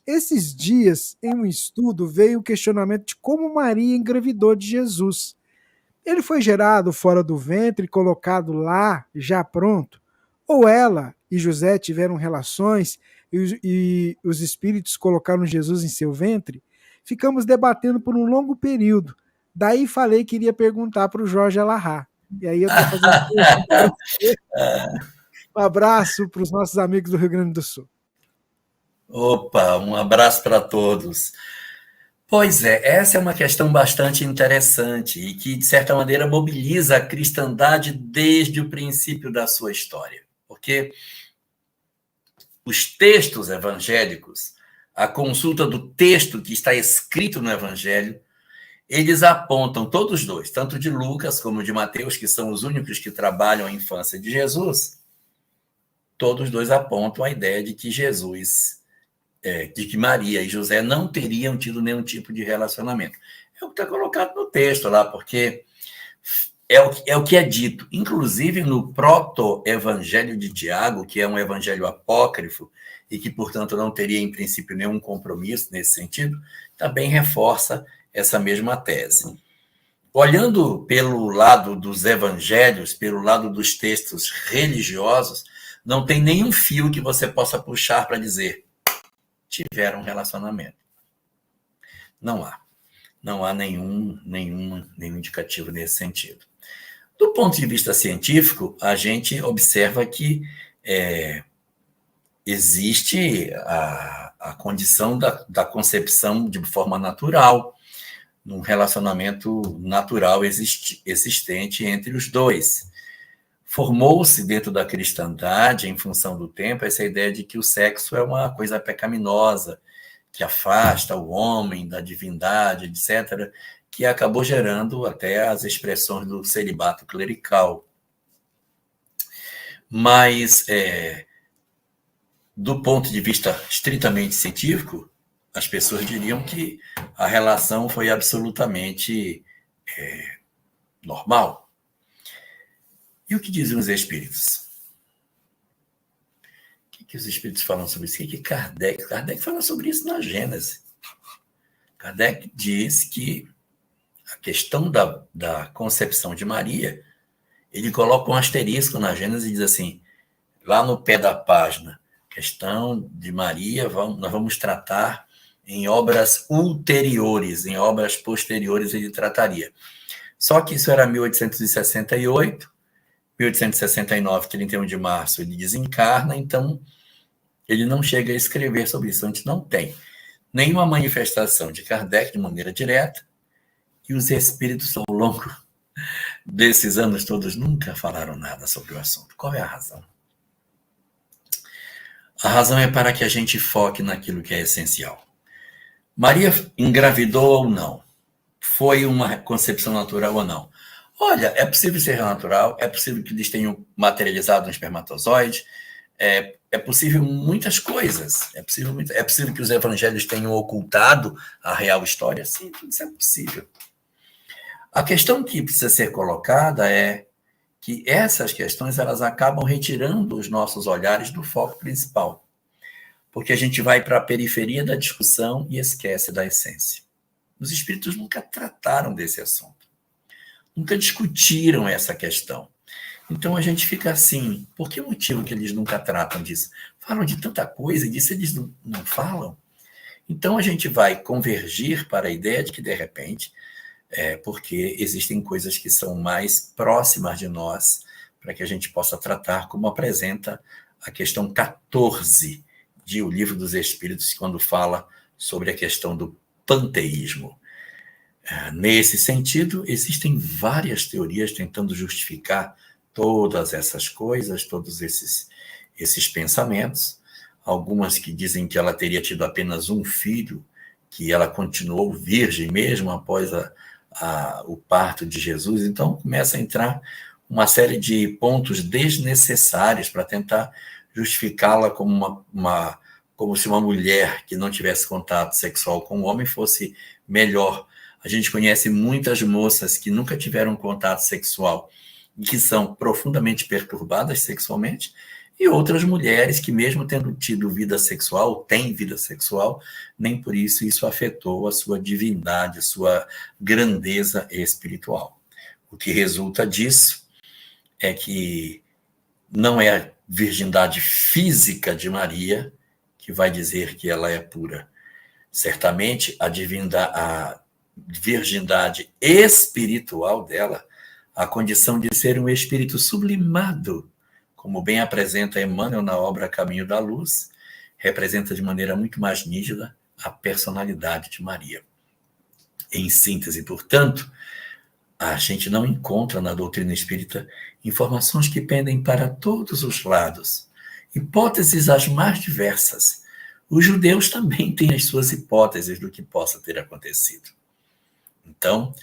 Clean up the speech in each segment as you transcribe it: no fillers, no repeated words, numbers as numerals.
Esses dias, em um estudo, veio o questionamento de como Maria engravidou de Jesus. Ele foi gerado fora do ventre e colocado lá, já pronto? Ou ela e José tiveram relações e os espíritos colocaram Jesus em seu ventre? Ficamos debatendo por um longo período. Daí falei que iria perguntar para o Jorge Alahá. E aí eu estou fazendo pergunta para você. Um abraço para os nossos amigos do Rio Grande do Sul. Opa, um abraço para todos. Pois é, essa é uma questão bastante interessante e que, de certa maneira, mobiliza a cristandade desde o princípio da sua história. Porque os textos evangélicos, a consulta do texto que está escrito no Evangelho, eles apontam, todos dois, tanto de Lucas como de Mateus, que são os únicos que trabalham a infância de Jesus, todos dois apontam a ideia de que de que Maria e José não teriam tido nenhum tipo de relacionamento. É o que está colocado no texto lá, porque é o que é dito. Inclusive, no proto-evangelho de Tiago, que é um evangelho apócrifo, e que, portanto, não teria, em princípio, nenhum compromisso nesse sentido, também reforça essa mesma tese. Olhando pelo lado dos evangelhos, pelo lado dos textos religiosos, não tem nenhum fio que você possa puxar para dizer tiveram um relacionamento. Não há. Não há nenhum indicativo nesse sentido. Do ponto de vista científico, a gente observa que existe a condição da concepção de forma natural, num relacionamento natural existente entre os dois. Formou-se dentro da cristandade, em função do tempo, essa ideia de que o sexo é uma coisa pecaminosa, que afasta o homem da divindade, etc., que acabou gerando até as expressões do celibato clerical. Mas, do ponto de vista estritamente científico, as pessoas diriam que a relação foi absolutamente normal. E o que dizem os espíritos? O que os espíritos falam sobre isso? O que Kardec fala sobre isso na Gênese. Kardec diz que a questão da concepção de Maria, ele coloca um asterisco na Gênesis e diz assim, lá no pé da página, questão de Maria, nós vamos tratar em obras ulteriores, em obras posteriores ele trataria. Só que isso era 1868, 1869, 31 de março, ele desencarna, então ele não chega a escrever sobre isso. A gente não tem nenhuma manifestação de Kardec de maneira direta, e os espíritos, ao longo desses anos todos, nunca falaram nada sobre o assunto. Qual é a razão? A razão é para que a gente foque naquilo que é essencial. Maria engravidou ou não? Foi uma concepção natural ou não? Olha, é possível ser natural, é possível que eles tenham materializado um espermatozoide, é possível muitas coisas, é possível que os evangelhos tenham ocultado a real história, sim, tudo isso é possível. A questão que precisa ser colocada é que essas questões elas acabam retirando os nossos olhares do foco principal, porque a gente vai para a periferia da discussão e esquece da essência. Os espíritos nunca trataram desse assunto, nunca discutiram essa questão. Então a gente fica assim, por que motivo que eles nunca tratam disso? Falam de tanta coisa e disso eles não falam? Então a gente vai convergir para a ideia de que, de repente, porque existem coisas que são mais próximas de nós para que a gente possa tratar, como apresenta a questão 14 de O Livro dos Espíritos, quando fala sobre a questão do panteísmo. Nesse sentido, existem várias teorias tentando justificar todas essas coisas, todos esses pensamentos. Algumas que dizem que ela teria tido apenas um filho, que ela continuou virgem mesmo após o parto de Jesus. Então, começa a entrar uma série de pontos desnecessários para tentar justificá-la como como se uma mulher que não tivesse contato sexual com o homem fosse melhor. A gente conhece muitas moças que nunca tiveram contato sexual e que são profundamente perturbadas sexualmente, e outras mulheres que, mesmo tendo tido vida sexual, têm vida sexual, nem por isso afetou a sua divindade, a sua grandeza espiritual. O que resulta disso é que não é a virgindade física de Maria que vai dizer que ela é pura. Certamente, a virgindade espiritual dela, a condição de ser um espírito sublimado, como bem apresenta Emmanuel na obra Caminho da Luz, representa de maneira muito mais nítida a personalidade de Maria. Em síntese, portanto, a gente não encontra na doutrina espírita informações que pendem para todos os lados, hipóteses as mais diversas. Os judeus também têm as suas hipóteses do que possa ter acontecido. Então,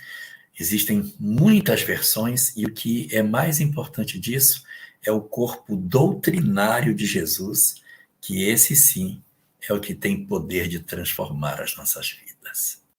existem muitas versões e o que é mais importante disso é o corpo doutrinário de Jesus, que esse sim é o que tem poder de transformar as nossas vidas.